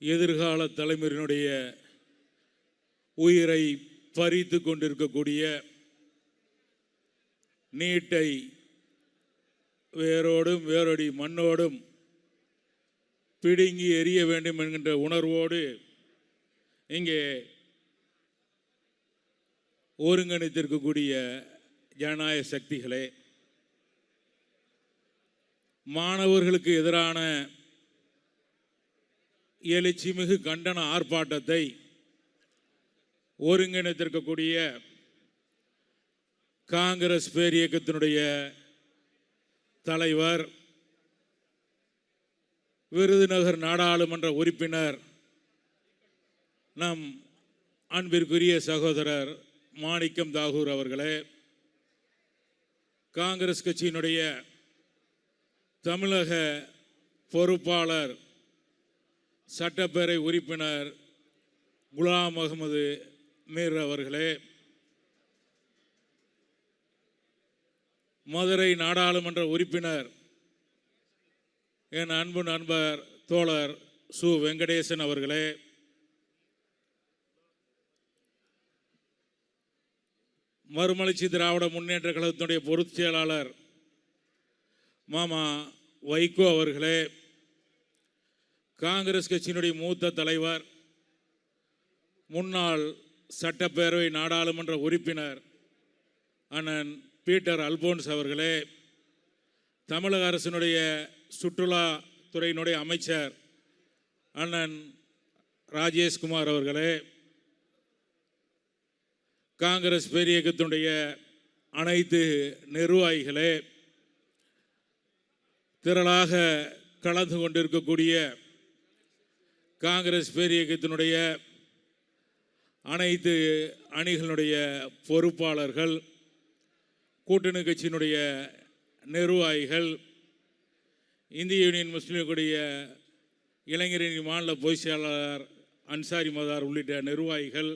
எதிர்கால தலைமுறையினுடைய உயிரை பறித்து கொண்டிருக்கக்கூடிய நீட்டை வேரோடும் வேரோடி மண்ணோடும் பிடுங்கி எறிய வேண்டும் என்கின்ற உணர்வோடு இங்கே ஒருங்கிணைத்திருக்கக்கூடிய ஜனநாயக சக்திகளே, மாணவர்களுக்கு எதிரான எழுச்சிமிகு கண்டன ஆர்ப்பாட்டத்தை ஒருங்கிணைத்திருக்கக்கூடிய காங்கிரஸ் பேரியக்கத்தினுடைய தலைவர், விருதுநகர் நாடாளுமன்ற உறுப்பினர், நம் அன்பிற்குரிய சகோதரர் மாணிக்கம் தாகூர் அவர்களே, காங்கிரஸ் கட்சியினுடைய தமிழக பொறுப்பாளர் சட்டப்பேரவை உறுப்பினர் குலாம் அகமது மீர் அவர்களே, மதுரை நாடாளுமன்ற உறுப்பினர் என் அன்பு நண்பர் தோழர் சு வெங்கடேசன் அவர்களே, மறுமலர்ச்சி திராவிட முன்னேற்ற கழகத்தினுடைய பொதுச் செயலாளர் மாமா வைகோ அவர்களே, காங்கிரஸ் கட்சியினுடைய மூத்த தலைவர் முன்னாள் சட்டப்பேரவை நாடாளுமன்ற உறுப்பினர் அண்ணன் பீட்டர் அல்போன்ஸ் அவர்களே, தமிழக அரசினுடைய சுற்றுலாத்துறையினுடைய அமைச்சர் அண்ணன் ராஜேஷ்குமார் அவர்களே, காங்கிரஸ் பேரியக்கத்தினுடைய அனைத்து நிர்வாகிகளே, திரளாக கலந்து கொண்டிருக்கக்கூடிய காங்கிரஸ் பேரியக்கத்தினுடைய அனைத்து அணிகளுடைய பொறுப்பாளர்கள், கூட்டணி கட்சியினுடைய நிர்வாகிகள், இந்திய யூனியன் முஸ்லீம் லீக்குடைய இளைஞரின் மாநில பொதுச் செயலாளர் அன்சாரி மதார் உள்ளிட்ட நிர்வாகிகள்,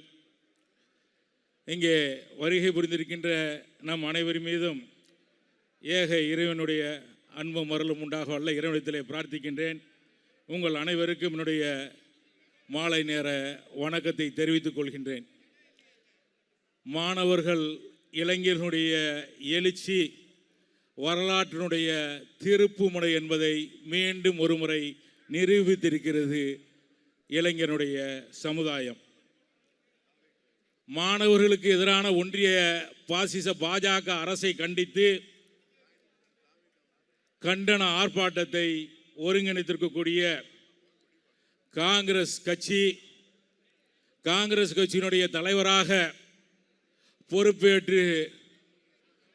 இங்கே வருகை புரிந்திருக்கின்ற நம் அனைவர் மீதும் ஏக இறைவனுடைய அன்பும் அருளும் உண்டாக வல்ல இறைவனிடத்திலே பிரார்த்திக்கின்றேன். உங்கள் அனைவருக்கும் என்னுடைய மாலை நேர வணக்கத்தை தெரிவித்துக் கொள்கின்றேன். மாணவர்கள் இளைஞர்களுடைய எழுச்சி வரலாற்றினுடைய திருப்புமுனை என்பதை மீண்டும் ஒருமுறை நிரூபித்திருக்கிறது இளைஞனுடைய சமுதாயம். மாணவர்களுக்கு எதிரான ஒன்றிய பாசிச பாஜக அரசை கண்டித்து கண்டன ஆர்ப்பாட்டத்தை ஒருங்கிணைத்திருக்கக்கூடிய காங்கிரஸ் கட்சியினுடைய தலைவராக பொறுப்பேற்று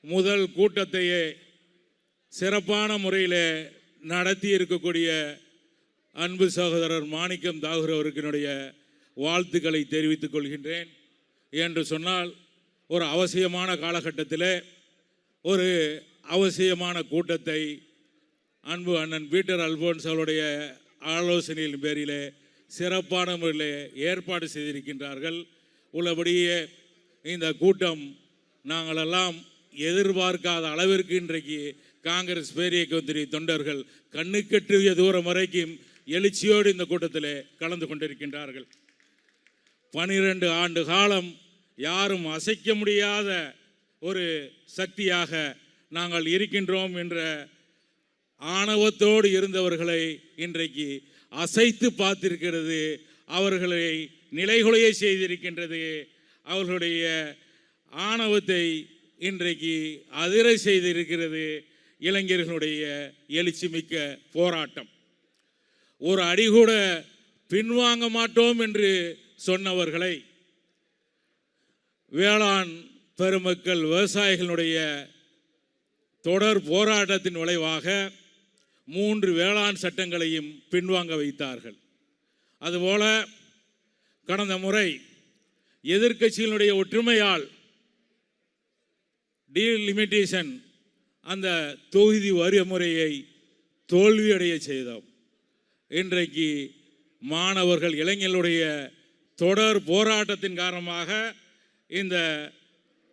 முதல் கூட்டத்தையே சிறப்பான முறையில் நடத்தி இருக்கக்கூடிய அன்பு சகோதரர் மாணிக்கம் தாகூர் அவர்களுடைய வாழ்த்துக்களை தெரிவித்துக் கொள்கின்றேன். என்று சொன்னால், ஒரு அவசியமான காலகட்டத்தில் ஒரு அவசியமான கூட்டத்தை அன்பு அண்ணன் பீட்டர் அல்போன்ஸ் அவருடைய ஆலோசனையின் பேரிலே சிறப்பான முறையில் ஏற்பாடு செய்திருக்கின்றார்கள். உள்ளபடியே இந்த கூட்டம் நாங்களெல்லாம் எதிர்பார்க்காத அளவிற்கு இன்றைக்கு காங்கிரஸ் பேரியக்கத்திரி தொண்டர்கள் கண்ணுக்கெட்டிய தூரம் வரைக்கும் எழுச்சியோடு இந்த கூட்டத்தில் கலந்து கொண்டிருக்கின்றார்கள். 12 ஆண்டு காலம் யாரும் அசைக்க முடியாத ஒரு சக்தியாக நாங்கள் இருக்கின்றோம் என்ற ஆணவத்தோடு இருந்தவர்களை இன்றைக்கு அசைத்து பார்த்திருக்கிறது, அவர்களை நிலைகுலைய செய்திருக்கின்றது, அவர்களுடைய ஆணவத்தை இன்றைக்கு அதிர செய்திருக்கிறது இளைஞர்களுடைய எழுச்சிமிக்க போராட்டம். ஒரு அடி கூட பின்வாங்க மாட்டோம் என்று சொன்னவர்களை வேளாண் பெருமக்கள் விவசாயிகளுடைய தொடர் போராட்டத்தின் விளைவாக 3 வேளாண் சட்டங்களையும் பின்வாங்க வைத்தார்கள். அதுபோல கடந்த முறை எதிர்க்கட்சிகளுடைய ஒற்றுமையால் டீலிமிட்டேஷன் அந்த தொகுதி வரைமுறையை தோல்வியடைய செய்தோம். இன்றைக்கு மாணவர்கள் இளைஞர்களுடைய தொடர் போராட்டத்தின் காரணமாக இந்த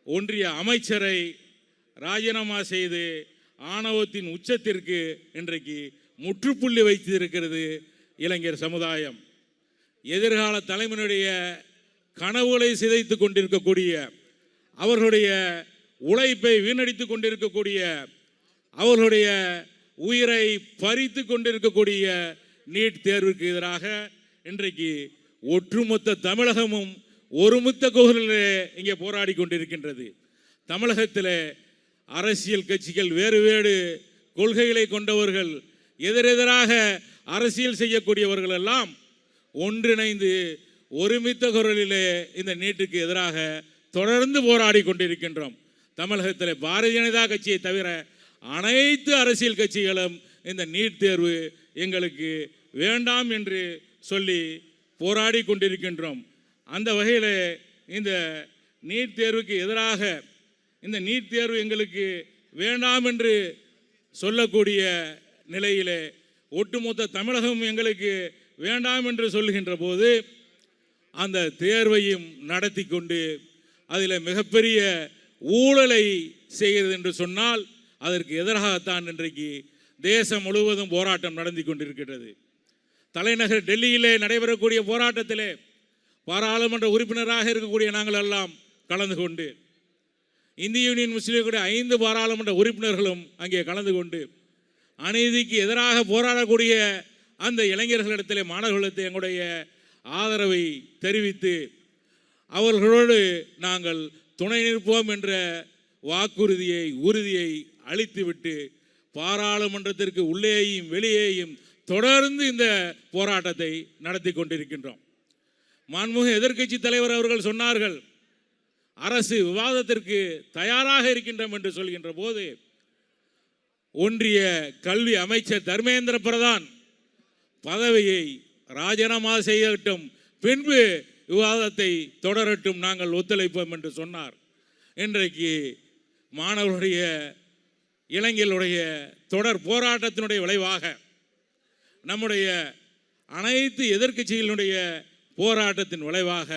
ஒன்றிய அமைச்சரை ராஜினாமா செய்து ஆணவத்தின் உச்சத்திற்கு இன்றைக்கு முற்றுப்புள்ளி வைத்திருக்கிறது இளைஞர் சமுதாயம். எதிர்கால தலைமுறையுடைய கனவுகளை சிதைத்து கொண்டிருக்கக்கூடிய, அவர்களுடைய உழைப்பை வீணடித்து கொண்டிருக்கக்கூடிய, அவர்களுடைய உயிரை பறித்து கொண்டிருக்கக்கூடிய நீட் தேர்வுக்கு எதிராக இன்றைக்கு ஒட்டுமொத்த தமிழகமும் ஒருமித்த குரலிலே இங்கே போராடி கொண்டிருக்கின்றது. தமிழகத்தில் அரசியல் கட்சிகள், வேறு வேறு கொள்கைகளை கொண்டவர்கள், எதிரெதிராக அரசியல் செய்யக்கூடியவர்கள் எல்லாம் ஒன்றிணைந்து ஒருமித்த குரலிலே இந்த நீட்டுக்கு எதிராக தொடர்ந்து போராடி கொண்டிருக்கின்றோம். தமிழகத்தில் பாரதிய ஜனதா கட்சியை தவிர அனைத்து அரசியல் கட்சிகளும் இந்த நீட் தேர்வு எங்களுக்கு வேண்டாம் என்று சொல்லி போராடி கொண்டிருக்கின்றோம். அந்த வகையில் இந்த நீட் தேர்வுக்கு எதிராக, இந்த நீட் தேர்வு எங்களுக்கு வேண்டாம் என்று சொல்லக்கூடிய நிலையிலே ஒட்டுமொத்த தமிழகம் எங்களுக்கு வேண்டாம் என்று சொல்லுகின்ற போது அந்த தேர்வையும் நடத்தி கொண்டு அதில் மிகப்பெரிய ஊழலை செய்கிறது என்று சொன்னால் அதற்கு எதிராகத்தான் இன்றைக்கு தேசம் முழுவதும் போராட்டம் நடந்து கொண்டிருக்கிறது. தலைநகர் டெல்லியிலே நடைபெறக்கூடிய போராட்டத்திலே பாராளுமன்ற உறுப்பினராக இருக்கக்கூடிய நாங்கள் எல்லாம் கலந்து கொண்டு, இந்திய யூனியன் முஸ்லீம் லீக்குடைய 5 பாராளுமன்ற உறுப்பினர்களும் அங்கே கலந்து கொண்டு அநீதிக்கு எதிராக போராடக்கூடிய அந்த இளைஞர்களிடத்திலே, மாணவர்களிடத்தில் எங்களுடைய ஆதரவை தெரிவித்து அவர்களோடு நாங்கள் துணை நிற்போம் என்ற வாக்குறுதியை, உறுதியை அளித்துவிட்டு பாராளுமன்றத்திற்கு உள்ளேயும் வெளியேயும் தொடர்ந்து இந்த போராட்டத்தை நடத்தி கொண்டிருக்கின்றோம். மாண்புமிகு எதிர்க்கட்சி தலைவர் அவர்கள் சொன்னார்கள், அரசு விவாதத்திற்கு தயாராக இருக்கின்றோம் என்று சொல்கின்ற போது ஒன்றிய கல்வி அமைச்சர் தர்மேந்திர பிரதான் பதவியை ராஜினாமா செய்யட்டும், பின்பு விவாதத்தை தொடரட்டும், நாங்கள் ஒத்துழைப்போம் என்று சொன்னார். இன்றைக்கு மாணவர்களுடைய, இளைஞர்களுடைய தொடர் போராட்டத்தினுடைய விளைவாக, நம்முடைய அனைத்து எதிர்க்கட்சிகளுடைய போராட்டத்தின் விளைவாக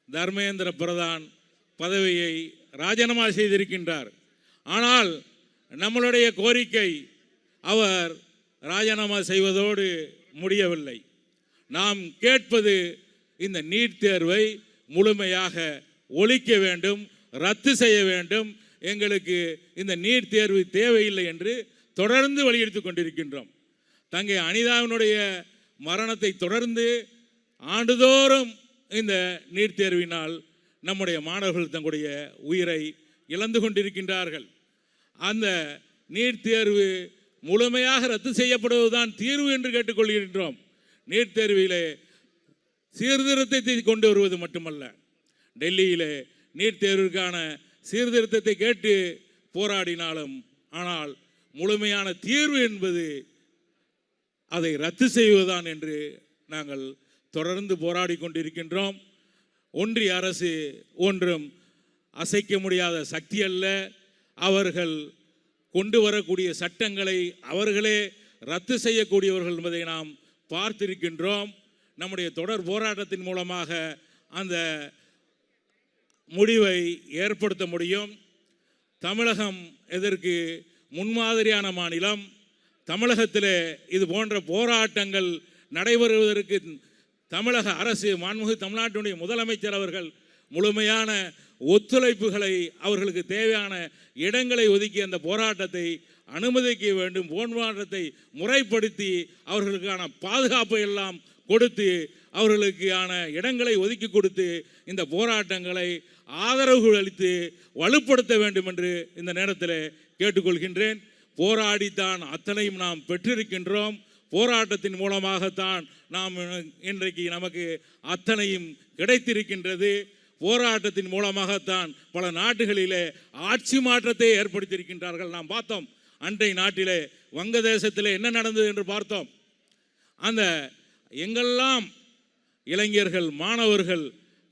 தர்மேந்திர பிரதான் பதவியை ராஜினாமா செய்திருக்கின்றார். ஆனால் நம்மளுடைய கோரிக்கை அவர் ராஜினாமா செய்வதோடு முடியவில்லை. நாம் கேட்பது இந்த நீட் தேர்வை முழுமையாக ஒழிக்க வேண்டும், ரத்து செய்ய வேண்டும், எங்களுக்கு இந்த நீட் தேர்வு தேவையில்லை என்று தொடர்ந்து வலியுறுத்தி கொண்டிருக்கின்றோம். தங்கை அனிதாவினுடைய மரணத்தை தொடர்ந்து ஆண்டுதோறும் இந்த நீட் தேர்வினால் நம்முடைய மாணவர்கள் தங்களுடைய உயிரை இழந்து கொண்டிருக்கின்றார்கள். அந்த நீட் தேர்வு முழுமையாக ரத்து செய்யப்படுவதுதான் தீர்வு என்று கேட்டுக்கொள்கின்றோம். நீட் தேர்விலே சீர்திருத்தத்தை கொண்டு வருவது மட்டுமல்ல, டெல்லியிலே நீட் தேர்விற்கான சீர்திருத்தத்தை கேட்டு போராடினாலும், ஆனால் முழுமையான தீர்வு என்பது அதை ரத்து செய்வதுதான் என்று நாங்கள் தொடர்ந்து போராடி கொண்டிருக்கின்றோம். ஒன்றிய அரசு ஒன்றும் அசைக்க முடியாத சக்தி அல்ல. அவர்கள் கொண்டு வரக்கூடிய சட்டங்களை அவர்களே ரத்து செய்யக்கூடியவர்கள் என்பதை நாம் பார்த்திருக்கின்றோம். நம்முடைய தொடர் போராட்டத்தின் மூலமாக அந்த முடிவை ஏற்படுத்த முடியும். தமிழகம் இதற்கு முன்மாதிரியான மாநிலம். தமிழகத்தில் இது போன்ற போராட்டங்கள் நடைபெறுவதற்கு தமிழக அரசு, மாண்புமிகு தமிழ்நாட்டினுடைய முதலமைச்சர் அவர்கள் முழுமையான ஒத்துழைப்புகளை, அவர்களுக்கு தேவையான இடங்களை ஒதுக்கி அந்த போராட்டத்தை அனுமதிக்க வேண்டும். போராட்டத்தை முறைப்படுத்தி அவர்களுக்கான பாதுகாப்பை எல்லாம் கொடுத்து, அவர்களுக்கான இடங்களை ஒதுக்கி கொடுத்து இந்த போராட்டங்களை ஆதரவு அளித்து வலுப்படுத்த வேண்டும் என்று இந்த நேரத்தில் கேட்டுக்கொள்கின்றேன். போராடித்தான் அத்தனையும் நாம் பெற்றிருக்கின்றோம். போராட்டத்தின் மூலமாகத்தான் நாம் இன்றைக்கு நமக்கு அத்தனையும் கிடைத்திருக்கின்றது. போராட்டத்தின் மூலமாகத்தான் பல நாடுகளிலே ஆட்சி மாற்றத்தை ஏற்படுத்தியிருக்கின்றார்கள். நாம் பார்த்தோம், அண்டை நாட்டிலே வங்கதேசத்திலே என்ன நடந்தது என்று பார்த்தோம். அந்த எங்கெல்லாம் இளைஞர்கள், மாணவர்கள்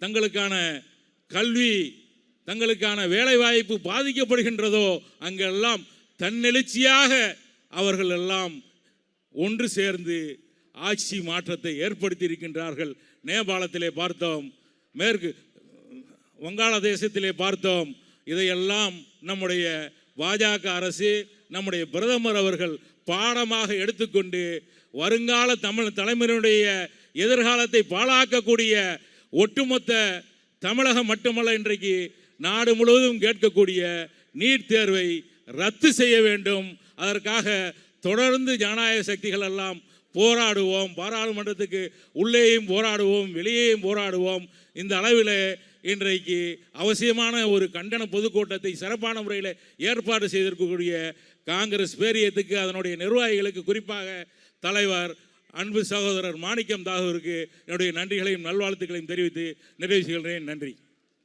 தங்களுக்கான கல்வி, தங்களுக்கான வேலைவாய்ப்பு பாதிக்கப்படுகின்றதோ அங்கெல்லாம் தன்னெழுச்சியாக அவர்கள் எல்லாம் ஒன்று சேர்ந்து ஆட்சி மாற்றத்தை ஏற்படுத்தி இருக்கின்றார்கள். நேபாளத்திலே பார்த்தோம், மேற்கு வங்காளதேசத்திலே பார்த்தோம். இதையெல்லாம் நம்முடைய பாஜக அரசு, நம்முடைய பிரதமர் அவர்கள் பாடமாக எடுத்துக்கொண்டு வருங்கால தமிழ் தலைமுறையினுடைய எதிர்காலத்தை பாழாக்கக்கூடிய ஒட்டுமொத்த தமிழகம் மட்டுமல்ல, இன்றைக்கு நாடு முழுவதும் கேட்கக்கூடிய நீட் தேர்வை ரத்து செய்ய வேண்டும். அதற்காக தொடர்ந்து ஜனநாயக சக்திகள் எல்லாம் போராடுவோம். பாராளுமன்றத்துக்கு உள்ளேயும் போராடுவோம், வெளியேயும் போராடுவோம். இந்த அளவில் இன்றைக்கு அவசியமான ஒரு கண்டன பொதுக்கூட்டத்தை சிறப்பான முறையில் ஏற்பாடு செய்திருக்கக்கூடிய காங்கிரஸ் பேரியத்துக்கு, அதனுடைய நிர்வாகிகளுக்கு, குறிப்பாக தலைவர் அன்பு சகோதரர் மாணிக்கம் தாகூருக்கு என்னுடைய நன்றிகளையும் நல்வாழ்த்துக்களையும் தெரிவித்து நிறைவு செய்கிறேன். நன்றி.